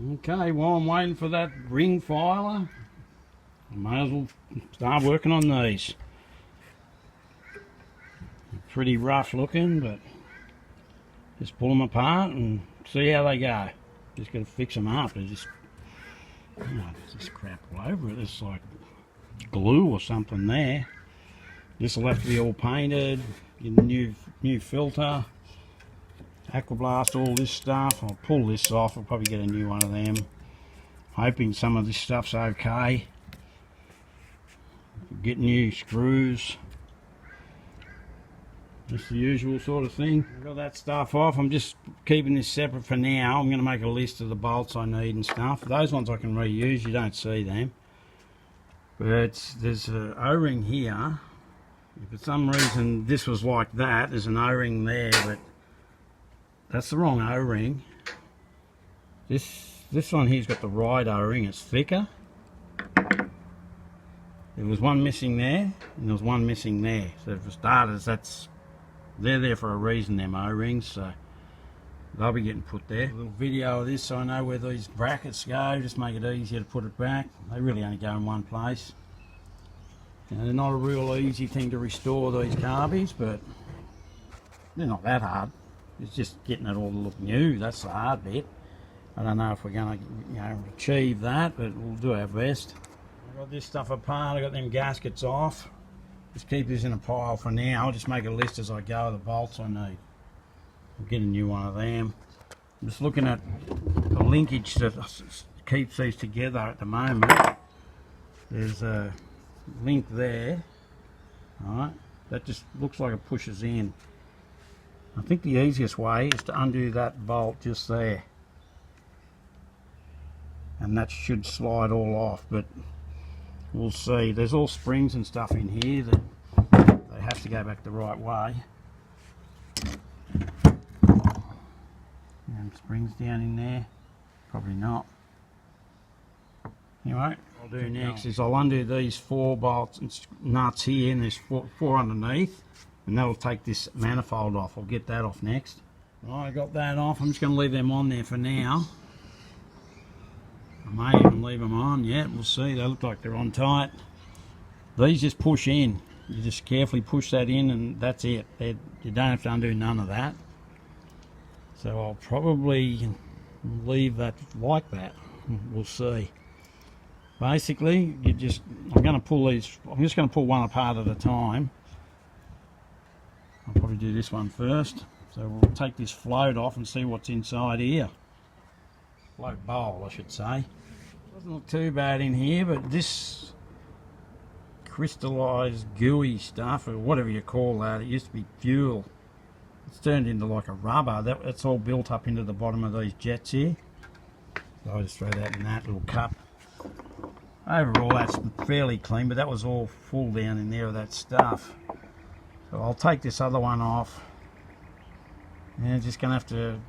Okay, while I'm waiting for that ring filer, I may as well start working on these. Pretty rough looking, but just pull them apart and see how they go. Just got to fix them up. They're just, there's this crap all over it. It's like glue or something there. This will have to be all painted. Get a new filter, aquablast, all this stuff. I'll pull this off. I'll probably get a new one of them. Hoping some of this stuff's okay. Get new screws. Just the usual sort of thing. I've got that stuff off. I'm just keeping this separate for now. I'm going to make a list of the bolts I need and stuff. Those ones I can reuse. You don't see them. But there's an O-ring here. If for some reason this was like that, there's an O-ring there, but that's the wrong O-ring. This one here's got the right O-ring. It's thicker. There was one missing there, and there was one missing there. So for starters, they're there for a reason, them O-rings, so they'll be getting put there. A little video of this so I know where these brackets go, just make it easier to put it back. They really only go in one place. You know, they're not a real easy thing to restore, these carbies, but they're not that hard. It's just getting it all to look new. That's the hard bit. I don't know if we're going to achieve that, but we'll do our best. I've got this stuff apart. I've got them gaskets off. Just keep this in a pile for now. I'll just make a list as I go of the bolts I need. I'll get a new one of them. I'm just looking at the linkage that keeps these together at the moment. There's a link there. Alright, that just looks like it pushes in. I think the easiest way is to undo that bolt just there. And that should slide all off, but we'll see. There's all springs and stuff in here that they have to go back the right way. And springs down in there? Probably not. Anyway, what I'll do next is I'll undo these 4 bolts and nuts here, and there's four underneath, and that'll take this manifold off. I'll get that off next. Right, I got that off. I'm just going to leave them on there for now. I may even leave them on. Yeah, we'll see. They look like they're on tight. These just push in. You just carefully push that in, and that's it. You don't have to undo none of that. So I'll probably leave that like that. We'll see. Basically, I'm just going to pull one apart at a time. I'll probably do this one first. So we'll take this float off and see what's inside here. Float bowl, I should say. Doesn't look too bad in here, but this crystallized gooey stuff, or whatever you call that, it used to be fuel. It's turned into like a rubber. That's all built up into the bottom of these jets here. So I'll just throw that in that little cup. Overall, that's fairly clean, but that was all full down in there of that stuff. So I'll take this other one off, and I'm just going to have to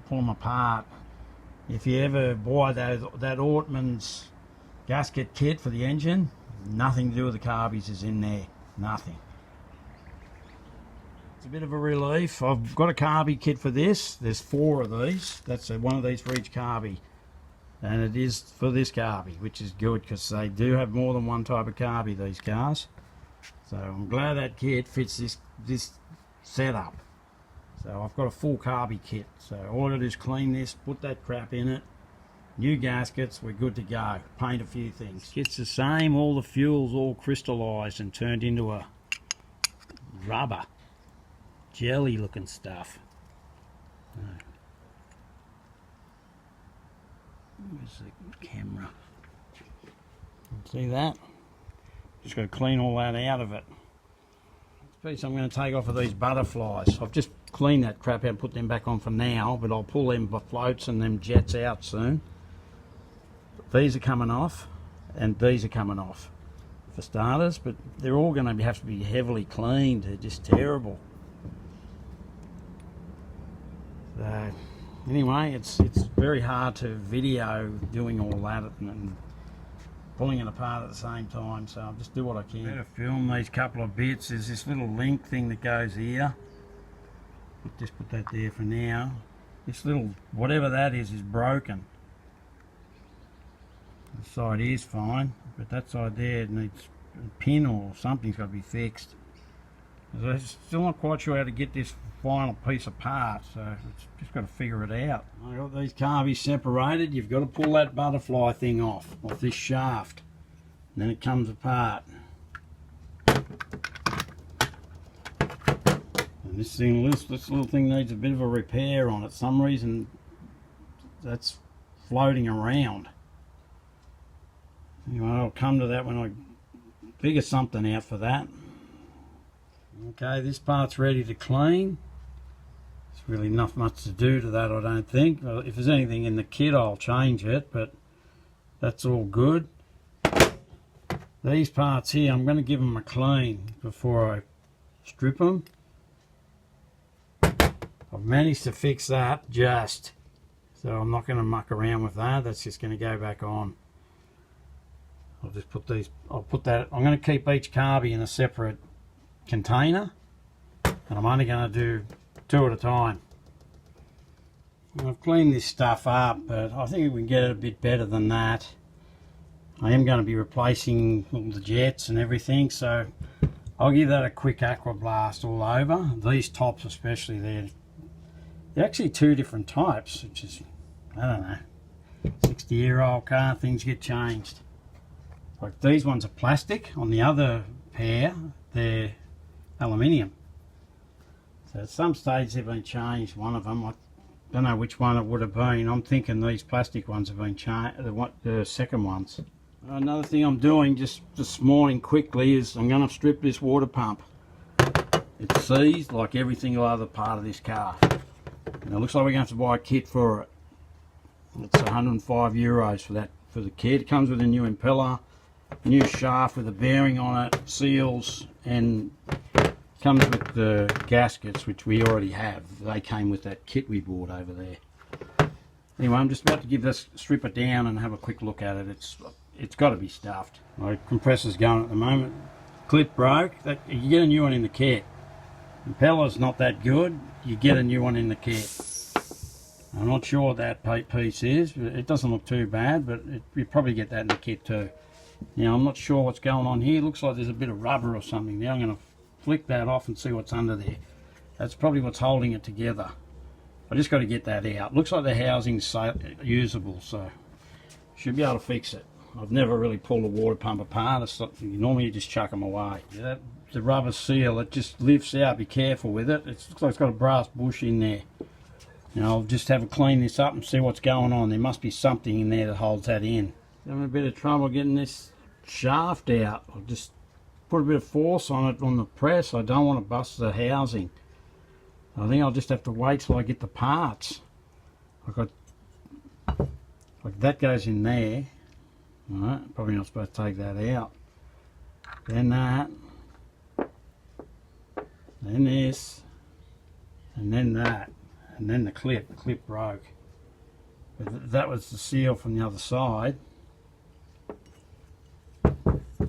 pull them apart. If you ever buy that Ortman's gasket kit for the engine, nothing to do with the carbies is in there. Nothing. It's a bit of a relief. I've got a carby kit for this. There's 4 of these. That's one of these for each carby. And it is for this carby, which is good because they do have more than one type of carby, these cars. So I'm glad that kit fits this setup. So I've got a full carby kit. So all I got to do is clean this, put that crap in it, new gaskets, we're good to go. Paint a few things. It's the same, all the fuel's all crystallized and turned into a rubber, jelly looking stuff. Where's the camera? See that? Just got to clean all that out of it. This piece I'm going to take off of these butterflies. I've just cleaned that crap out and put them back on for now, but I'll pull them floats and them jets out soon. These are coming off, and these are coming off for starters, but they're all going to have to be heavily cleaned. They're just terrible. So anyway, it's very hard to video doing all that and pulling it apart at the same time, so I'll just do what I can. Better film these couple of bits. There's this little link thing that goes here. Just put that there for now. This little, whatever that is broken. This side is fine, but that side there needs a pin or something's got to be fixed. I'm still not quite sure how to get this final piece apart, so it's just got to figure it out. I've got these carbies separated. You've got to pull that butterfly thing off this shaft, and then it comes apart. And this little thing needs a bit of a repair on it. Some reason that's floating around. Anyway, I'll come to that when I figure something out for that. Okay, this part's ready to clean. There's really not much to do to that, I don't think. Well, if there's anything in the kit, I'll change it, but that's all good. These parts here, I'm going to give them a clean before I strip them. I've managed to fix that just, so I'm not going to muck around with that. That's just going to go back on. I'll just put these, I'm going to keep each carby in a separate container, and I'm only going to do 2 at a time. I've cleaned this stuff up, but I think we can get it a bit better than that. I am going to be replacing all the jets and everything, so I'll give that a quick aqua blast all over. These tops especially, they're actually 2 different types, which is, I don't know, 60-year-old car, things get changed. Like these ones are plastic. On the other pair, they're aluminium. So at some stage they've been changed, one of them. I don't know which one it would have been. I'm thinking these plastic ones have been changed, the second ones. Another thing I'm doing just this morning quickly is I'm going to strip this water pump. It's seized like every single other part of this car. And it looks like we're going to have to buy a kit for it. It's €105 for that, for the kit. It comes with a new impeller, new shaft with a bearing on it, seals, and comes with the gaskets, which we already have. They came with that kit we bought over there. Anyway, I'm just about to give this, strip it down and have a quick look at it. It's got to be stuffed. My compressor's going at the moment. Clip broke. You get a new one in the kit. Impeller's not that good. You get a new one in the kit. I'm not sure what that piece is, but it doesn't look too bad, but you probably get that in the kit too. Now, I'm not sure what's going on here. It looks like there's a bit of rubber or something. Now I'm going to flick that off and see what's under there. That's probably what's holding it together. I just got to get that out. Looks like the housing's usable, so should be able to fix it. I've never really pulled a water pump apart. Normally you just chuck them away. The rubber seal, it just lifts out. Be careful with it. It looks like it's got a brass bush in there. Now I'll just have a clean this up and see what's going on. There must be something in there that holds that in. I'm having a bit of trouble getting this shaft out. I'll just put a bit of force on it on the press. I don't want to bust the housing. I think I'll just have to wait till I get the parts. Like that goes in there. Alright, probably not supposed to take that out. Then that. Then this. And then that. And then the clip. The clip broke. But that was the seal from the other side.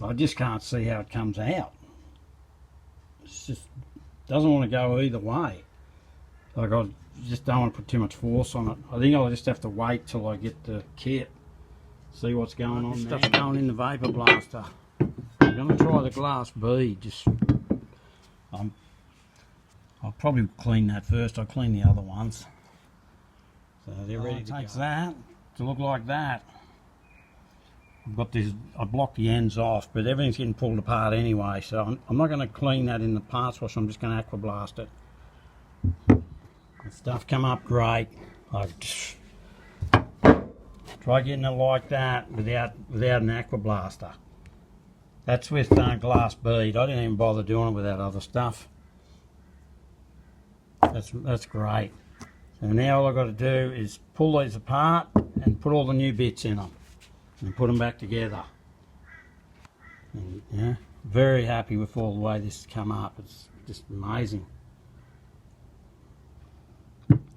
I just can't see how it comes out. It just doesn't want to go either way. Like I just don't want to put too much force on it. I think I'll just have to wait till I get the kit. See what's going on. Stuff's going in the vapor blaster. I'm going to try the glass bead. I'll probably clean that first. I'll clean the other ones. So they're ready to go. It takes that to look like that. I've got this, I blocked the ends off, but everything's getting pulled apart anyway, so I'm not going to clean that in the parts wash. I'm just going to aqua blast it. The stuff come up great. Try getting it like that without an aqua blaster. That's with glass bead. I didn't even bother doing it with that other stuff. That's great. So now all I've got to do is pull these apart and put all the new bits in them and put them back together. And, yeah, very happy with all the way this has come up. It's just amazing.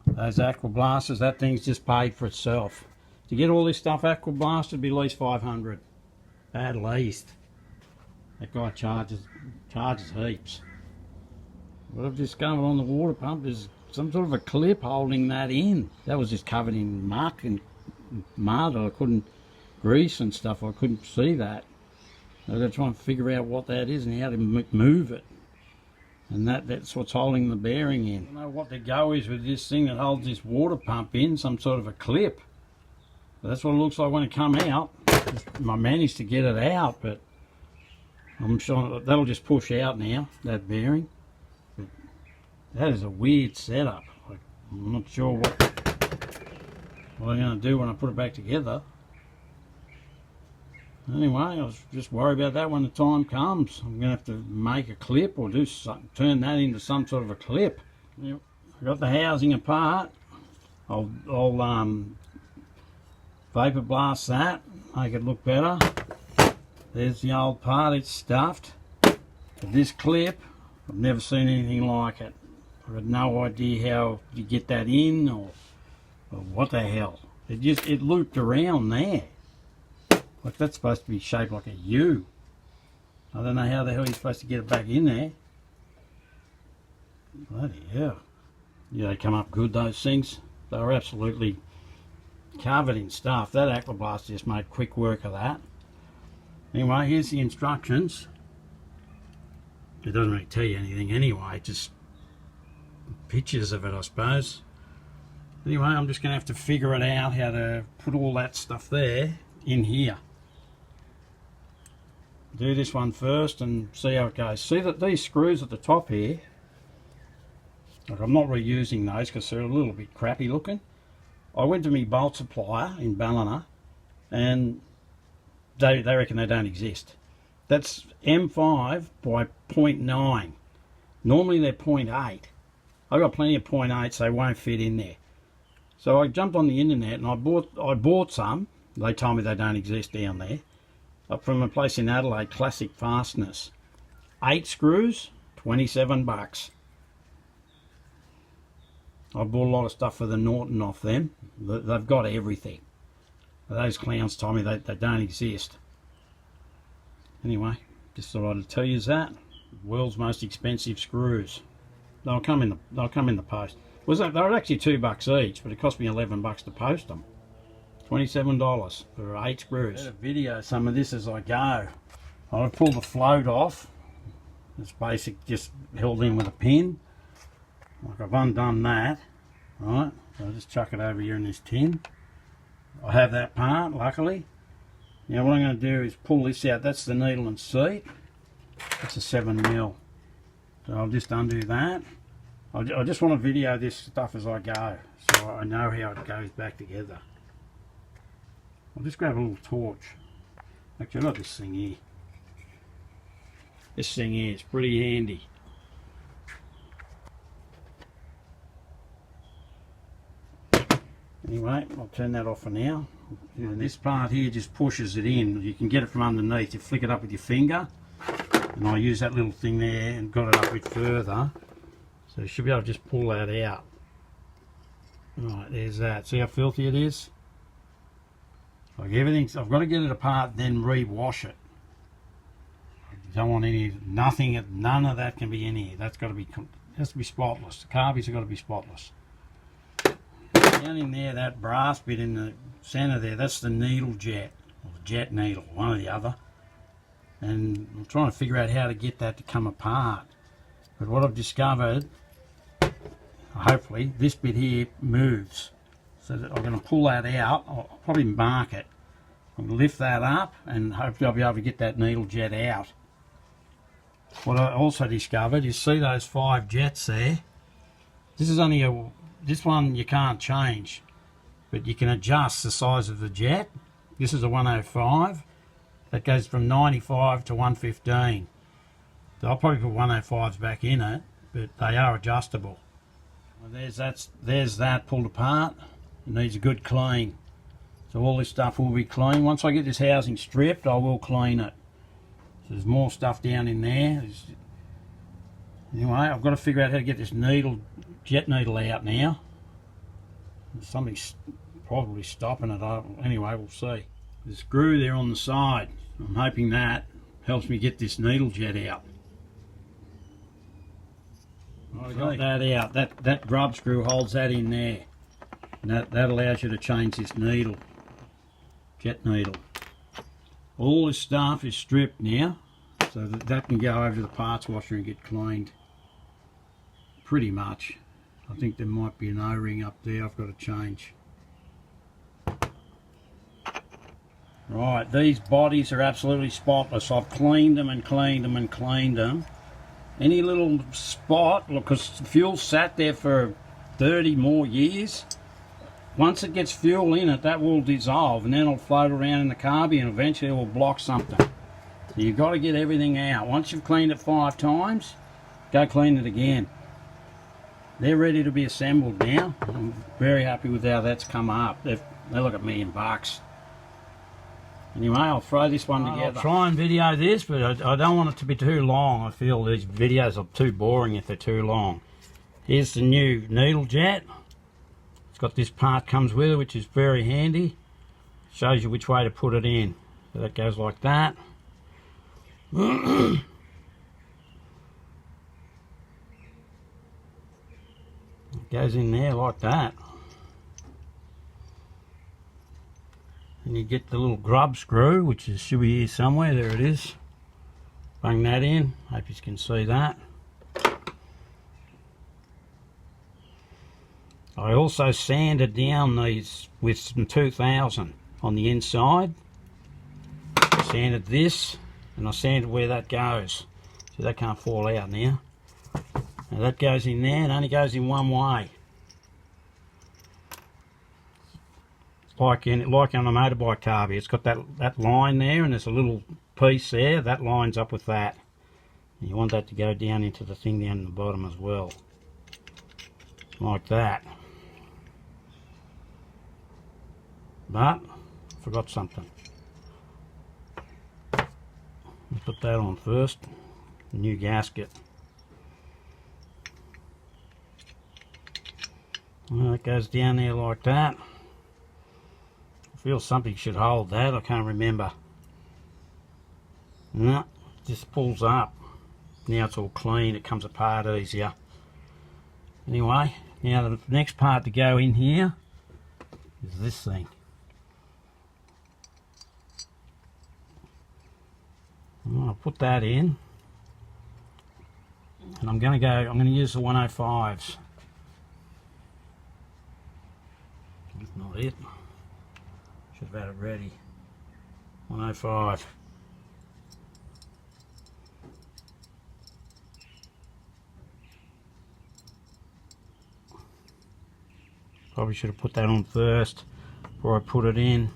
Those aqua blasters, that thing's just paid for itself. To get all this stuff aqua blasted, it'd be at least 500, at least. That guy charges heaps. What I've discovered on the water pump is some sort of a clip holding that in. That was just covered in muck and mud. I couldn't grease and stuff. I couldn't see that. I've got to try and figure out what that is and how to move it. And that's what's holding the bearing in. I don't know what the go is with this thing that holds this water pump in, some sort of a clip. But that's what it looks like when it comes out. I managed to get it out, but I'm sure that'll just push out now, that bearing. But that is a weird setup. I'm not sure what I'm going to do when I put it back together. Anyway, I was just worried about that when the time comes. I'm going to have to make a clip or do something, turn that into some sort of a clip. Yep. I got the housing apart. I'll vapor blast that, make it look better. There's the old part, it's stuffed. But this clip, I've never seen anything like it. I've got no idea how you get that in or what the hell. It looped around there. Like that's supposed to be shaped like a U. I don't know how the hell you're supposed to get it back in there. Bloody hell. Yeah, they come up good, those things. They were absolutely covered in stuff. That Aquablast just made quick work of that. Anyway, here's the instructions. It doesn't really tell you anything anyway, just pictures of it, I suppose. Anyway, I'm just going to have to figure it out how to put all that stuff there in here. Do this one first and see how it goes. See that these screws at the top here, like I'm not reusing those because they're a little bit crappy looking. I went to my bolt supplier in Ballina and they reckon they don't exist. That's M5 by 0.9. Normally they're 0.8. I've got plenty of 0.8, so they won't fit in there. So I jumped on the internet and I bought some. They told me they don't exist down there. From a place in Adelaide, Classic Fastness. 8 screws, 27 bucks. I bought a lot of stuff for the Norton off them. They've got everything. Those clowns told me they don't exist. Anyway, just thought I'd tell you that. World's most expensive screws. They'll come in the post. They were actually $2 each, but it cost me 11 bucks to post them. $27 for 8 screws. I'll video some of this as I go. I'll pull the float off. It's basic, just held in with a pin. Like I've undone that. Right, so I'll just chuck it over here in this tin. I have that part, luckily. Now what I'm going to do is pull this out. That's the needle and seat. That's a 7mm. So I'll just undo that. I just want to video this stuff as I go, so I know how it goes back together. I'll just grab a little torch. Actually, I've got this thing here. This thing here is pretty handy. Anyway, I'll turn that off for now. And this part here just pushes it in. You can get it from underneath. You flick it up with your finger. And I use that little thing there and got it up a bit further. So you should be able to just pull that out. Right, there's that. See how filthy it is? Like everything's, I've got to get it apart, then re-wash it. I don't want none of that can be in here. That's got to be, it has to be spotless. The carbies have got to be spotless. Down in there, that brass bit in the centre there, that's the needle jet, or the jet needle, one or the other. And I'm trying to figure out how to get that to come apart. But what I've discovered, hopefully, this bit here moves. So that I'm going to pull that out. I'll probably mark it. I'm going to lift that up and hopefully I'll be able to get that needle jet out. What I also discovered, you see those 5 jets there? This is only this one you can't change, but you can adjust the size of the jet. This is a 105. That goes from 95 to 115. So I'll probably put 105s back in it, but they are adjustable. Well, there's that pulled apart. It needs a good clean. So all this stuff will be clean. Once I get this housing stripped, I will clean it. So there's more stuff down in there. Anyway, I've got to figure out how to get this jet needle out now. Something's probably stopping it. Anyway, we'll see. The screw there on the side. I'm hoping that helps me get this needle jet out. I got that out. That grub screw holds that in there. And that allows you to change this needle, jet needle. all this stuff is stripped now, so that can go over to the parts washer and get cleaned pretty much. I think there might be an O-ring up there I've got to change. Right, these bodies are absolutely spotless. I've cleaned them and cleaned them and cleaned them. Any little spot, look, because fuel sat there for 30 more years. Once it gets fuel in it, that will dissolve and then it'll float around in the carby and eventually it will block something. So you've got to get everything out. Once you've cleaned it 5 times, go clean it again. They're ready to be assembled now. I'm very happy with how that's come up. They look at $1,000,000. Anyway, I'll throw this one together. I'll try and video this, but I don't want it to be too long. I feel these videos are too boring if they're too long. Here's the new needle jet. It's got this part comes with it, which is very handy. Shows you which way to put it in. So that goes like that. It goes in there like that. And you get the little grub screw, which should be here somewhere. There it is. Bang that in. Hope you can see that. I also sanded down these with some 2000 on the inside. Sanded this, and I sanded where that goes. So that can't fall out now. Now that goes in there, and only goes in one way. Like on a motorbike carby, it's got that line there, and there's a little piece there that lines up with that. And you want that to go down into the thing down in the bottom as well, like that. But I forgot something. Let's put that on first. The new gasket. Well, that goes down there like that. I feel something should hold that. I can't remember. No, it just pulls up. Now it's all clean. It comes apart easier. Anyway, now the next part to go in here is this thing. I'll put that in, and I'm going to use the 105s. That's not it. Should have had it ready. 105. Probably should have put that on first before I put it in.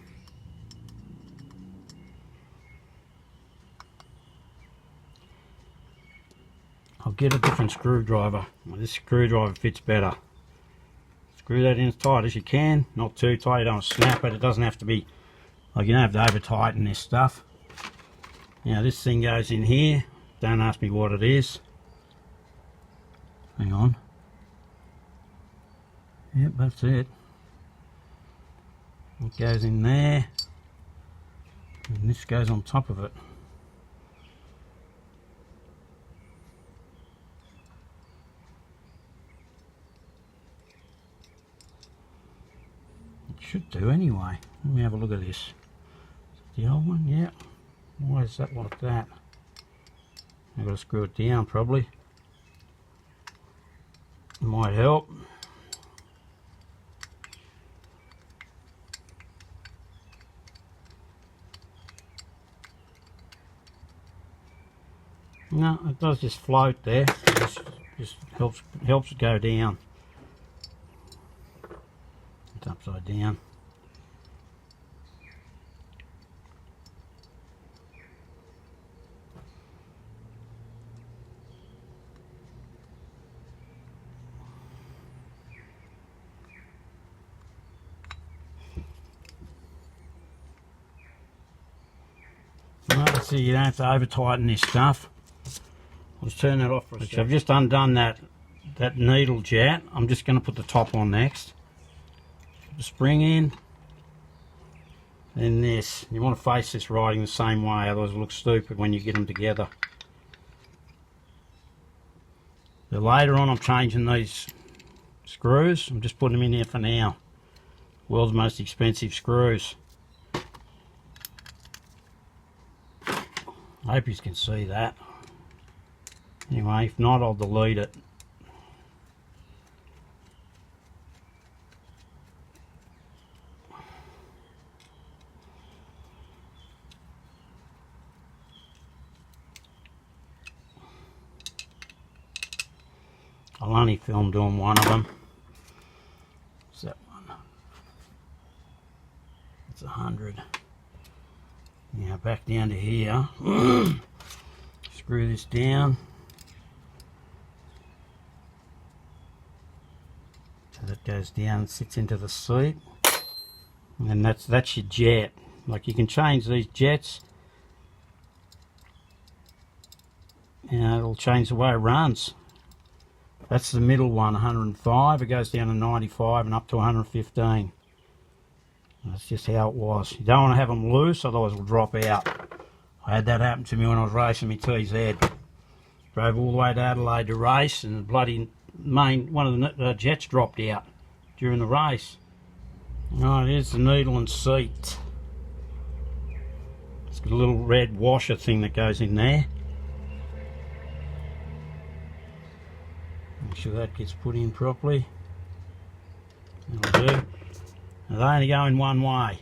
I'll get a different screwdriver. Well, this screwdriver fits better. Screw that in as tight as you can, not too tight. You don't want to snap it. It doesn't have to be, like, you don't have to over tighten this stuff. Now this thing goes in here. Don't ask me what it is. Hang on. Yep, that's it. It goes in there, and this goes on top of it. Should do anyway. Let me have a look at this. The old one, yeah. Why is that like that? I've got to screw it down probably. It might help. No, it does just float there. It just helps it go down. It's upside down. Right, so you don't have to over tighten this stuff. I'll just turn that off for a second. I've just undone that needle jet. I'm just going to put the top on next. Put the spring in. Then this. You want to face this riding the same way, otherwise it looks stupid when you get them together. So later on I'm changing these screws. I'm just putting them in here for now. World's most expensive screws. I hope you can see that. Anyway, if not, I'll delete it. I'll only film doing one of them. What's that one? It's 100. Now back down to here. Screw this down. So that goes down and sits into the seat. And that's your jet. Like, you can change these jets. And it'll change the way it runs. That's the middle one, 105. It goes down to 95 and up to 115. That's just how it was. You don't want to have them loose, otherwise it'll drop out. I had that happen to me when I was racing my TZ. Drove all the way to Adelaide to race, and the bloody one of the jets dropped out during the race. Right, here's the needle and seat. It's got a little red washer thing that goes in there. Make sure that gets put in properly. That'll do. Now, they only go in one way.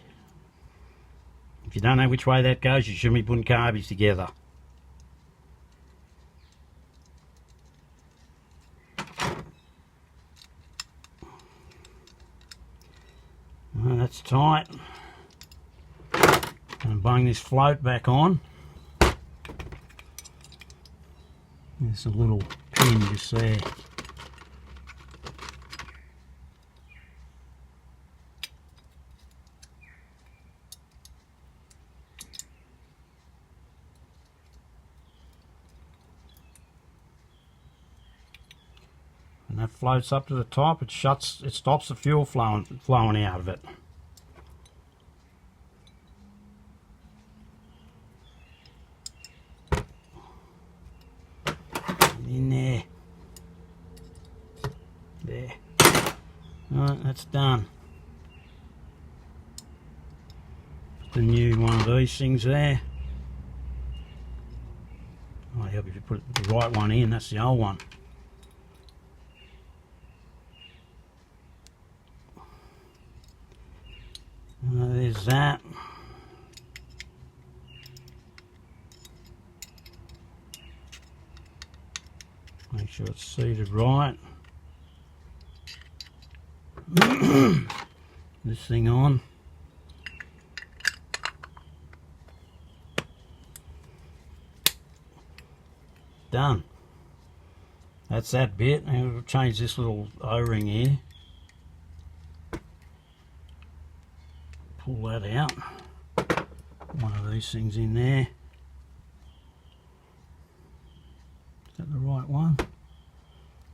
If you don't know which way that goes, you shouldn't be putting carbies together. Well, that's tight. And bung this float back on. There's a little pin just there. And that floats up to the top. It stops the fuel flowing out of it. In there. There. Alright, that's done. Put the new one of these things there. Might help if you put the right one in. That's the old one. There's that. Make sure it's seated right. This thing on. Done. That's that bit. And we'll change this little O-ring here. Pull that out. One of these things in there. Is that the right one?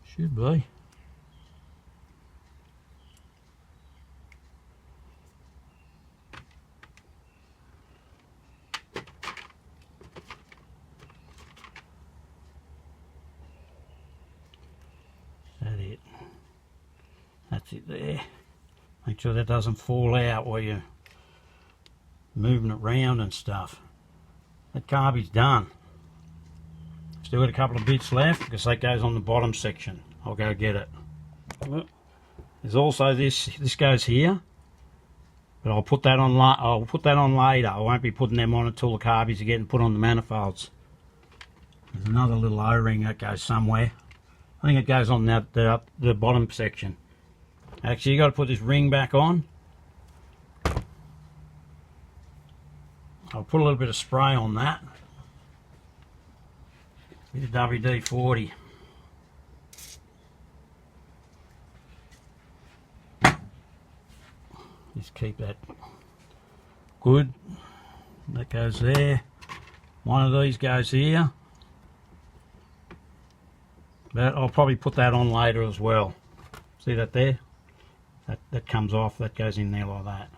Should be. That's it. That's it there. Make sure that doesn't fall out while you're moving it around and stuff. That carbie's done. Still got a couple of bits left because that goes on the bottom section. I'll go get it. There's also this goes here, but I'll put that on later. I won't be putting them on until the carbies are getting put on the manifolds. There's another little O-ring that goes somewhere. I think it goes on the bottom section. Actually, you got to put this ring back on. I'll put a little bit of spray on that. Bit of WD-40. Just keep that good. That goes there. One of these goes here. But I'll probably put that on later as well. See that there? That comes off. That goes in there like that.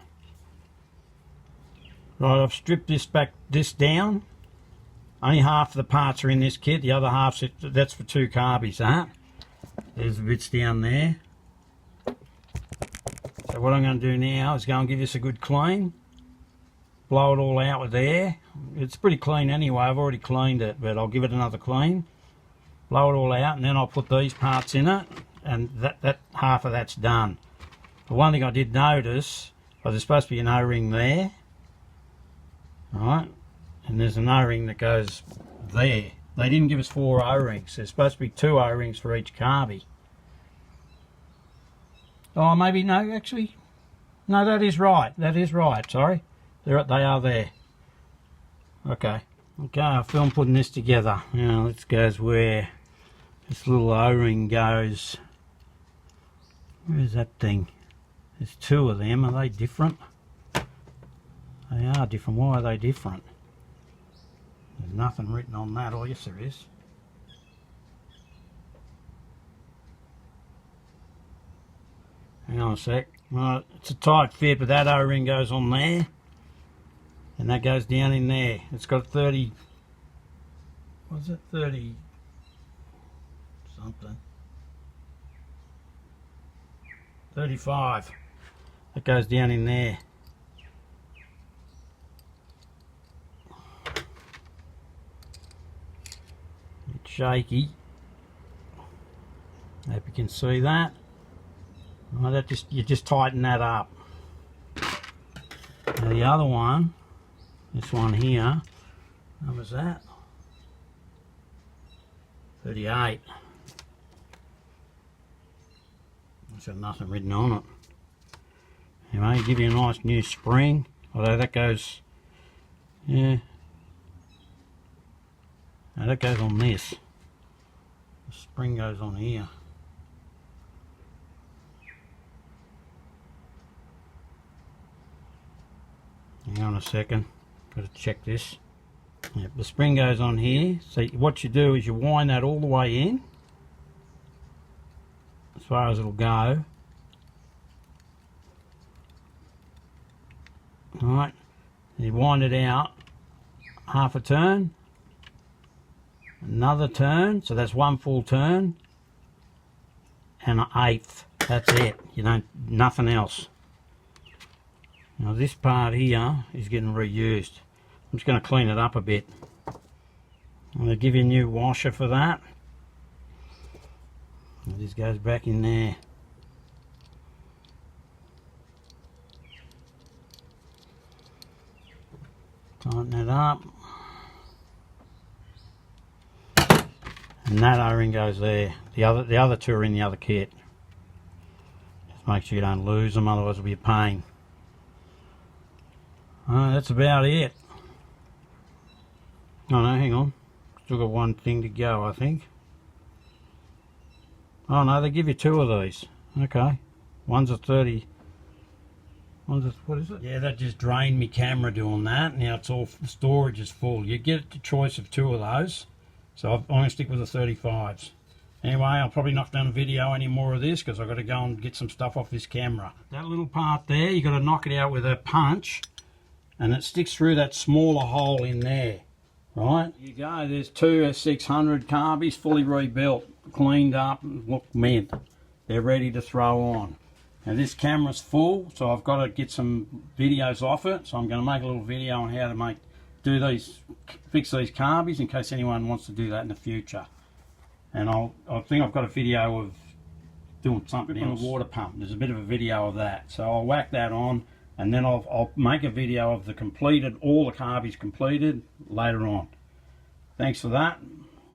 Right, I've stripped this down. Only half of the parts are in this kit. The other half, that's for two carbies, huh? There's the bits down there. So what I'm going to do now is go and give this a good clean. blow it all out with air. It's pretty clean anyway, I've already cleaned it, but I'll give it another clean. Blow it all out, and then I'll put these parts in it, and that half of that's done. The one thing I did notice was there's supposed to be an O-ring there, right? And there's an O-ring that goes there. They didn't give us 4 O-rings. There's supposed to be 2 O-rings for each carby. Oh, maybe no, actually. No, that is right. That is right. Sorry, they are there. Okay. Okay, I film putting this together. Now let's go where this little O-ring goes. Where's that thing? There's 2 of them. Are they different? They are different. Why are they different? There's nothing written on that. Oh, yes, there is. Hang on a sec. Well, it's a tight fit, but that O-ring goes on there, and that goes down in there. It's got 30. What's it? 30 something. 35. That goes down in there. It's shaky. Hope you can see that. Well, you just tighten that up. Now the other one, this one here, how was that? 38. It's got nothing written on it. Anyway, give you a nice new spring, although that goes, yeah. Now that goes on this. The spring goes on here. Hang on a second, got to check this. Yep, the spring goes on here. So what you do is you wind that all the way in, as far as it'll go. Alright, you wind it out half a turn, another turn, so that's 1 full turn, and an 1/8. That's it. You don't, nothing else. Now this part here is getting reused. I'm just going to clean it up a bit. I'm going to give you a new washer for that. And this goes back in there. Tighten it up. And that O-ring goes there. The other 2 are in the other kit. Just make sure you don't lose them, otherwise it'll be a pain. That's about it. Oh no, hang on. Still got one thing to go, I think. Oh no, they give you 2 of these. Okay. One's a 30. One's a, what is it? Yeah, that just drained me camera doing that. Now it's all, storage is full. You get the choice of 2 of those. So I'm going to stick with the 35s. Anyway, I'll probably not done a video any more of this because I've got to go and get some stuff off this camera. That little part there, you've got to knock it out with a punch. And it sticks through that smaller hole in there, right? You go, there's 2 S600 carbies fully rebuilt, cleaned up, and look mint. They're ready to throw on. Now this camera's full, so I've got to get some videos off it. So I'm going to make a little video on how to fix these carbies in case anyone wants to do that in the future. And I think I've got a video of doing something on a water pump. There's a bit of a video of that. So I'll whack that on. And then I'll make a video of all the carbies completed later on. Thanks for that.